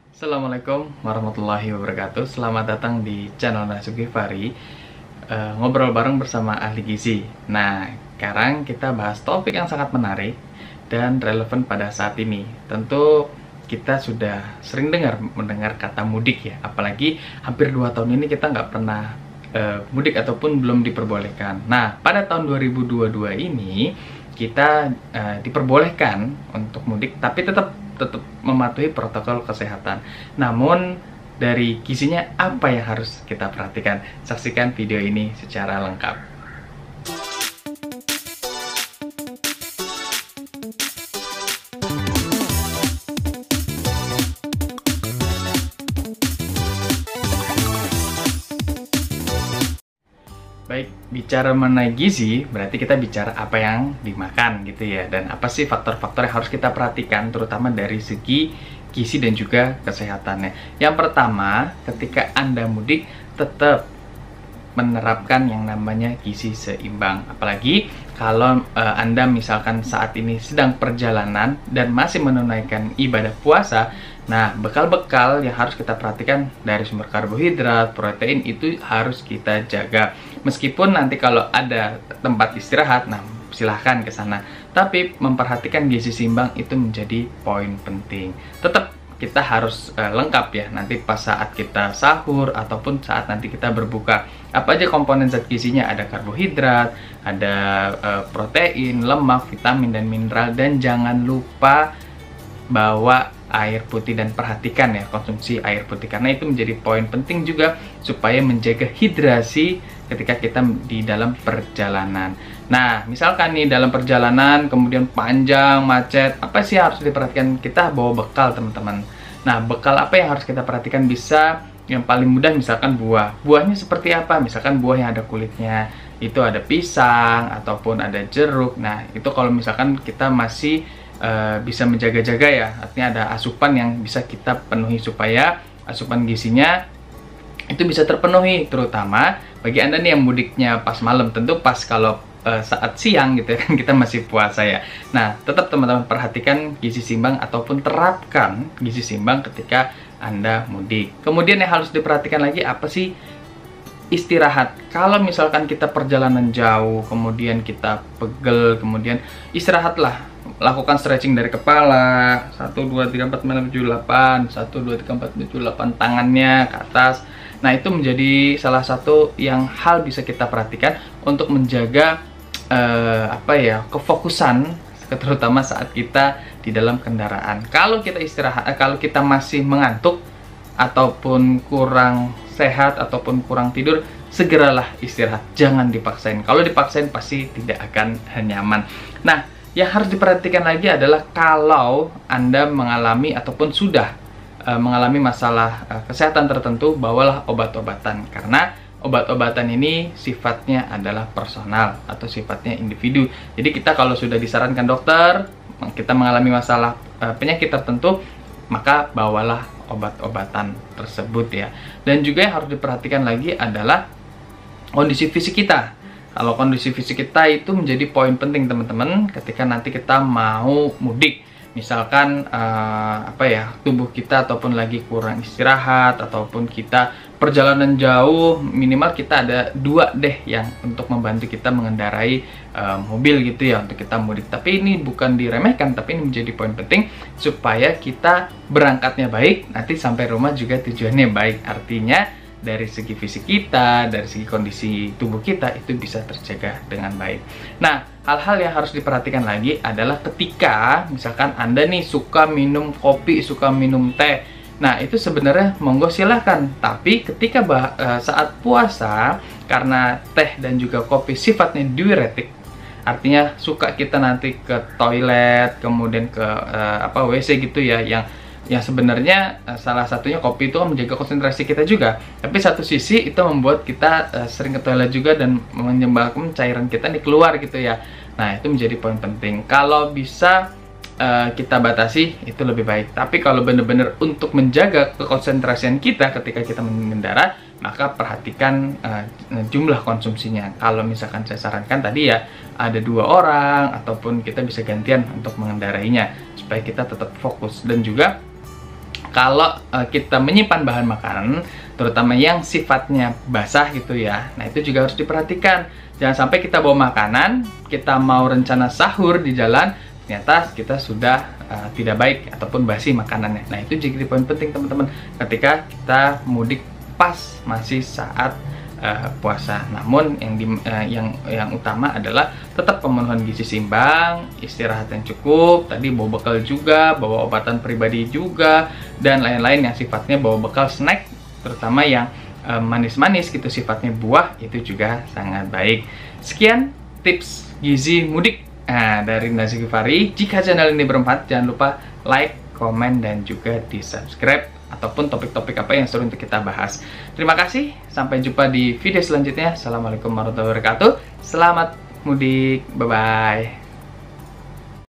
Assalamualaikum warahmatullahi wabarakatuh. Selamat datang di channel Nasuki Fari, ngobrol bareng bersama ahli gizi. Nah, sekarang kita bahas topik yang sangat menarik dan relevan pada saat ini. Tentu kita sudah sering mendengar kata mudik ya, apalagi hampir 2 tahun ini kita nggak pernah mudik ataupun belum diperbolehkan. Nah, pada tahun 2022 ini kita diperbolehkan untuk mudik, tapi tetap mematuhi protokol kesehatan. Namun dari gizinya apa yang harus kita perhatikan? Saksikan video ini secara lengkap. Baik, bicara mengenai gizi, berarti kita bicara apa yang dimakan gitu ya. Dan apa sih faktor-faktor yang harus kita perhatikan, terutama dari segi gizi dan juga kesehatannya. Yang pertama, ketika Anda mudik, tetap menerapkan yang namanya gizi seimbang. Apalagi kalau Anda misalkan saat ini sedang perjalanan dan masih menunaikan ibadah puasa. Nah, bekal-bekal yang harus kita perhatikan dari sumber karbohidrat, protein itu harus kita jaga. Meskipun nanti kalau ada tempat istirahat, nah silahkan ke sana. Tapi memperhatikan gizi seimbang itu menjadi poin penting. Tetap kita harus lengkap ya nanti pas saat kita sahur ataupun saat nanti kita berbuka. Apa aja komponen zat gizinya? Ada karbohidrat, ada protein, lemak, vitamin dan mineral, dan jangan lupa bawa air putih dan perhatikan ya konsumsi air putih, karena itu menjadi poin penting juga supaya menjaga hidrasi ketika kita di dalam perjalanan. Nah, misalkan nih dalam perjalanan kemudian panjang, macet, apa sih harus diperhatikan? Kita bawa bekal, teman-teman. Nah, bekal apa yang harus kita perhatikan? Bisa yang paling mudah misalkan buah. Buahnya seperti apa? Misalkan buah yang ada kulitnya, itu ada pisang ataupun ada jeruk. Nah, itu kalau misalkan kita masih bisa menjaga-jaga ya, artinya ada asupan yang bisa kita penuhi supaya asupan gizinya itu bisa terpenuhi, terutama bagi Anda nih yang mudiknya pas malam. Tentu pas kalau saat siang gitu ya kan kita masih puasa ya. Nah, tetap teman-teman perhatikan gizi seimbang ataupun terapkan gizi seimbang ketika Anda mudik. Kemudian yang harus diperhatikan lagi apa sih? Istirahat. Kalau misalkan kita perjalanan jauh, kemudian kita pegel, kemudian istirahatlah. Lakukan stretching dari kepala, 1, 2, 3, 4, 5, 6, 7, 8, 1, 2, 3, 4, 7, 8, tangannya ke atas. Nah, itu menjadi salah satu yang hal bisa kita perhatikan untuk menjaga kefokusan, terutama saat kita di dalam kendaraan. Kalau kita istirahat, kalau kita masih mengantuk ataupun kurang sehat ataupun kurang tidur, segeralah istirahat, jangan dipaksain. Kalau dipaksain pasti tidak akan nyaman. Nah, yang harus diperhatikan lagi adalah kalau Anda mengalami ataupun sudah mengalami masalah kesehatan tertentu, bawalah obat-obatan, karena obat-obatan ini sifatnya adalah personal atau sifatnya individu. Jadi kita kalau sudah disarankan dokter, kita mengalami masalah penyakit tertentu, maka bawalah obat-obatan tersebut ya. Dan juga yang harus diperhatikan lagi adalah kondisi fisik kita. Kalau kondisi fisik kita itu menjadi poin penting teman-teman ketika nanti kita mau mudik. Misalkan tubuh kita ataupun lagi kurang istirahat ataupun kita perjalanan jauh, minimal kita ada 2 deh yang untuk membantu kita mengendarai mobil gitu ya untuk kita mudik. Tapi ini bukan diremehkan, tapi ini menjadi poin penting supaya kita berangkatnya baik, nanti sampai rumah juga tujuannya baik. Artinya dari segi fisik kita, dari segi kondisi tubuh kita itu bisa terjaga dengan baik. Nah, hal-hal yang harus diperhatikan lagi adalah ketika misalkan Anda nih suka minum kopi, suka minum teh. Nah, itu sebenarnya monggo silahkan. Tapi ketika saat puasa, karena teh dan juga kopi sifatnya diuretik, artinya suka kita nanti ke toilet, kemudian ke WC gitu ya, yang sebenarnya salah satunya kopi itu kan menjaga konsentrasi kita juga, tapi satu sisi itu membuat kita sering ke toilet juga dan menyebabkan cairan kita nih keluar gitu ya. Nah, itu menjadi poin penting. Kalau bisa kita batasi itu lebih baik. Tapi kalau benar-benar untuk menjaga kekonsentrasian kita ketika kita mengendara, maka perhatikan jumlah konsumsinya. Kalau misalkan saya sarankan tadi ya, ada 2 orang ataupun kita bisa gantian untuk mengendarainya supaya kita tetap fokus. Dan juga kalau kita menyimpan bahan makanan, terutama yang sifatnya basah gitu ya, nah itu juga harus diperhatikan. Jangan sampai kita bawa makanan, kita mau rencana sahur di jalan, ternyata kita sudah tidak baik ataupun basi makanannya. Nah itu jadi poin penting teman-teman, ketika kita mudik pas masih saat puasa. Namun yang utama adalah tetap pemenuhan gizi seimbang, istirahat yang cukup, tadi bawa bekal juga, bawa obatan pribadi juga, dan lain-lain yang sifatnya bawa bekal snack, terutama yang manis-manis gitu sifatnya, buah itu juga sangat baik. Sekian tips gizi mudik dari Nazi Givari. Jika channel ini bermanfaat, jangan lupa like, komen, dan juga di subscribe, ataupun topik-topik apa yang seru untuk kita bahas. Terima kasih, sampai jumpa di video selanjutnya. Assalamualaikum warahmatullahi wabarakatuh. Selamat mudik, bye-bye.